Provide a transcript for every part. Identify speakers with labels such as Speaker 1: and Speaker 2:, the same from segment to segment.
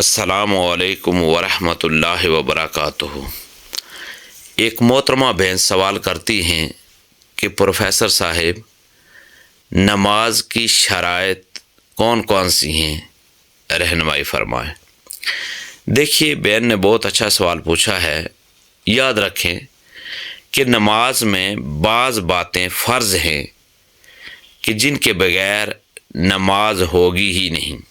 Speaker 1: السلام علیکم ورحمۃ اللہ وبرکاتہ۔ ایک محترمہ بہن سوال کرتی ہیں کہ پروفیسر صاحب، نماز کی شرائط کون کون سی ہیں، رہنمائی فرمائیں۔ دیکھیے، بہن نے بہت اچھا سوال پوچھا ہے۔ یاد رکھیں کہ نماز میں بعض باتیں فرض ہیں کہ جن کے بغیر نماز ہوگی ہی نہیں،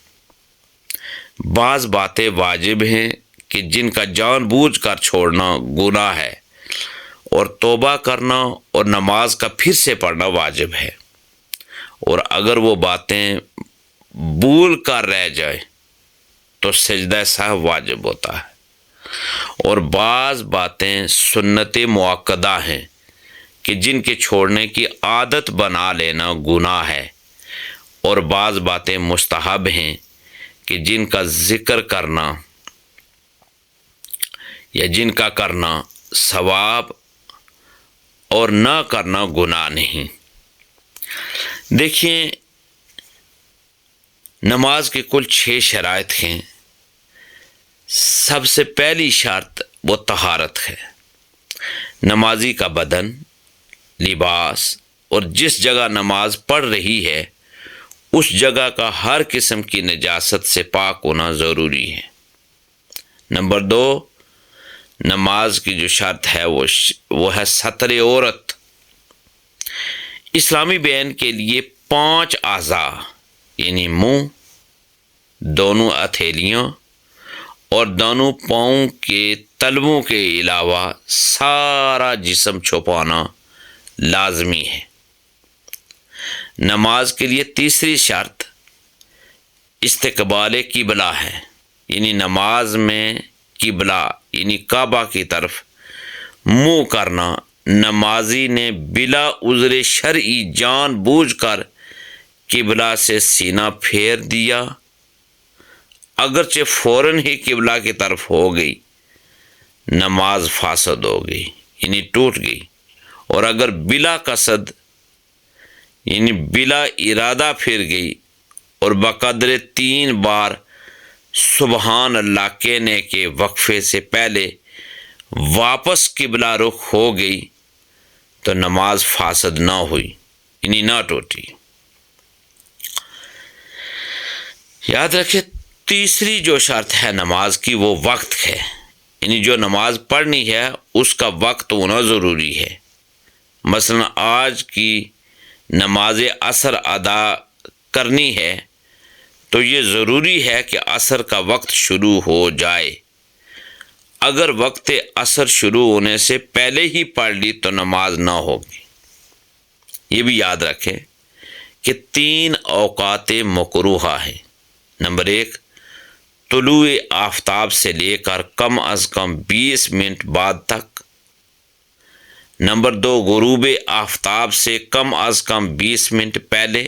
Speaker 1: بعض باتیں واجب ہیں کہ جن کا جان بوجھ کر چھوڑنا گناہ ہے، اور توبہ کرنا اور نماز کا پھر سے پڑھنا واجب ہے، اور اگر وہ باتیں بھول کر رہ جائے تو سجدہ سہو واجب ہوتا ہے، اور بعض باتیں سنت مؤکدہ ہیں کہ جن کے چھوڑنے کی عادت بنا لینا گناہ ہے، اور بعض باتیں مستحب ہیں کہ جن کا ذکر کرنا یا جن کا کرنا ثواب اور نہ کرنا گناہ نہیں۔ دیکھیں، نماز کی کل 6 شرائط ہیں۔ سب سے پہلی شرط وہ طہارت ہے۔ نمازی کا بدن، لباس اور جس جگہ نماز پڑھ رہی ہے اس جگہ کا ہر قسم کی نجاست سے پاک ہونا ضروری ہے۔ نمبر 2، نماز کی جو شرط ہے وہ ہے ستر عورت۔ اسلامی بیان کے لیے 5 اعضاء یعنی منہ، دونوں ہتھیلیاں اور دونوں پاؤں کے تلووں کے علاوہ سارا جسم چھپانا لازمی ہے۔ نماز کے لیے تیسری شرط استقبال قبلہ ہے، یعنی نماز میں قبلہ یعنی کعبہ کی طرف منہ کرنا۔ نمازی نے بلا عذر شرعی جان بوجھ کر قبلہ سے سینہ پھیر دیا، اگرچہ فوراً ہی قبلہ کی طرف ہو گئی، نماز فاسد ہو گئی یعنی ٹوٹ گئی، اور اگر بلا قصد یعنی بلا ارادہ پھر گئی اور بقدر 3 بار سبحان اللہ کہنے کے وقفے سے پہلے واپس قبلہ رخ ہو گئی تو نماز فاسد نہ ہوئی یعنی نہ ٹوٹی۔ یاد رکھیں، تیسری جو شرط ہے نماز کی وہ وقت ہے، یعنی جو نماز پڑھنی ہے اس کا وقت ہونا ضروری ہے۔ مثلا آج کی نماز عصر ادا کرنی ہے تو یہ ضروری ہے کہ عصر کا وقت شروع ہو جائے۔ اگر وقت عصر شروع ہونے سے پہلے ہی پڑھ لی تو نماز نہ ہوگی۔ یہ بھی یاد رکھیں کہ 3 اوقات مکروہ ہیں۔ نمبر 1، طلوع آفتاب سے لے کر کم از کم 20 منٹ بعد تک۔ نمبر 2، غروب آفتاب سے کم از کم 20 منٹ پہلے۔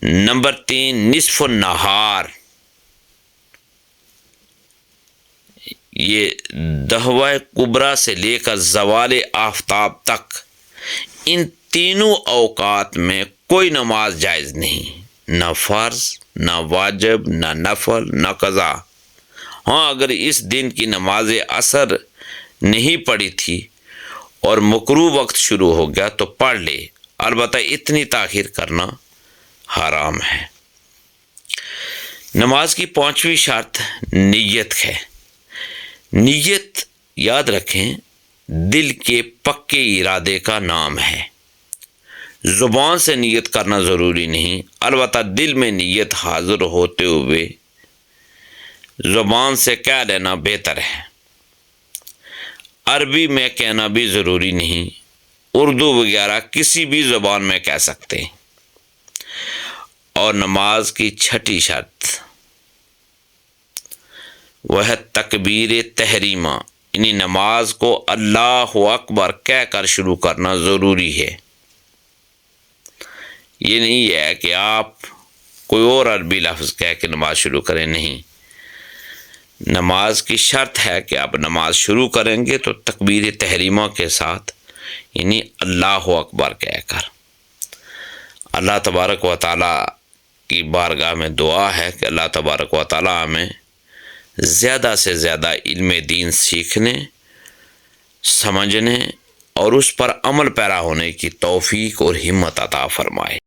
Speaker 1: نمبر 3، نصف النہار، یہ دہوہ کبریٰ سے لے کر زوال آفتاب تک۔ ان تینوں اوقات میں کوئی نماز جائز نہیں، نہ فرض، نہ واجب، نہ نفل، نہ قضا۔ ہاں، اگر اس دن کی نماز عصر نہیں پڑھی تھی اور مکروہ وقت شروع ہو گیا تو پڑھ لے، البتہ اتنی تاخیر کرنا حرام ہے۔ نماز کی 5ویں شرط نیت ہے۔ نیت یاد رکھیں دل کے پکے ارادے کا نام ہے۔ زبان سے نیت کرنا ضروری نہیں، البتہ دل میں نیت حاضر ہوتے ہوئے زبان سے کہہ لینا بہتر ہے۔ عربی میں کہنا بھی ضروری نہیں، اردو وغیرہ کسی بھی زبان میں کہہ سکتے ہیں۔ اور نماز کی 6ٹھی شرط وہ ہے تکبیر تحریمہ، یعنی نماز کو اللہ اکبر کہہ کر شروع کرنا ضروری ہے۔ یہ نہیں ہے کہ آپ کوئی اور عربی لفظ کہہ کے نماز شروع کریں، نہیں۔ نماز کی شرط ہے کہ آپ نماز شروع کریں گے تو تکبیر تحریمہ کے ساتھ یعنی اللہ اکبر کہہ کر۔ اللہ تبارک و تعالیٰ کی بارگاہ میں دعا ہے کہ اللہ تبارک و تعالی ہمیں زیادہ سے زیادہ علم دین سیکھنے، سمجھنے اور اس پر عمل پیرا ہونے کی توفیق اور ہمت عطا فرمائے۔